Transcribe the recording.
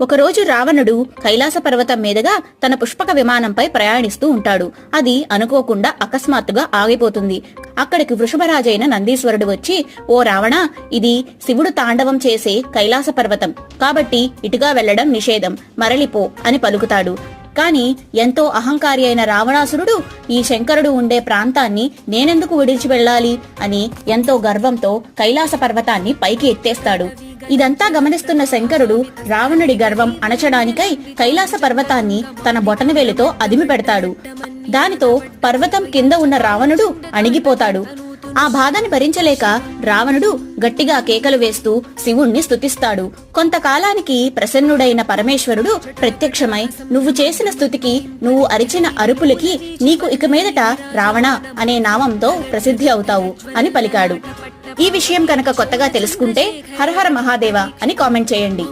ఒకరోజు రావణుడు కైలాస పర్వతం మీదుగా తన పుష్పక విమానంపై ప్రయాణిస్తూ ఉంటాడు. అది అనుకోకుండా అకస్మాత్తుగా ఆగిపోతుంది. అక్కడికి వృషభరాజైన నందీశ్వరుడు వచ్చి, ఓ రావణ, ఇది శివుడు తాండవం చేసే కైలాస పర్వతం కాబట్టి ఇటుగా వెళ్లడం నిషేధం, మరలిపో అని పలుకుతాడు. కాని ఎంతో అహంకారి అయిన రావణాసురుడు ఈ శంకరుడు ఉండే ప్రాంతాన్ని నేనెందుకు విడిచి వెళ్లాలి అని ఎంతో గర్వంతో కైలాస పర్వతాన్ని పైకి ఎత్తేస్తాడు. ఇదంతా గమనిస్తున్న శంకరుడు రావణుడి గర్వం అణచడానికై కైలాస పర్వతాన్ని తన బొటనవేలుతో అదిమి పెడతాడు. దానితో పర్వతం కింద ఉన్న రావణుడు అణిగిపోతాడు. ఆ బాధని భరించలేక రావణుడు గట్టిగా కేకలు వేస్తూ శివుణ్ణి స్తుతిస్తాడు. కొంతకాలానికి ప్రసన్నుడైన పరమేశ్వరుడు ప్రత్యక్షమై, నువ్వు చేసిన స్తుతికి, నువ్వు అరిచిన అరుపులకి నీకు ఇక మీదట రావణ అనే నామంతో ప్రసిద్ధి అవుతావు అని పలికాడు. ఈ విషయం కనుక కొత్తగా తెలుసుకుంటే హరహర మహాదేవ అని కామెంట్ చేయండి.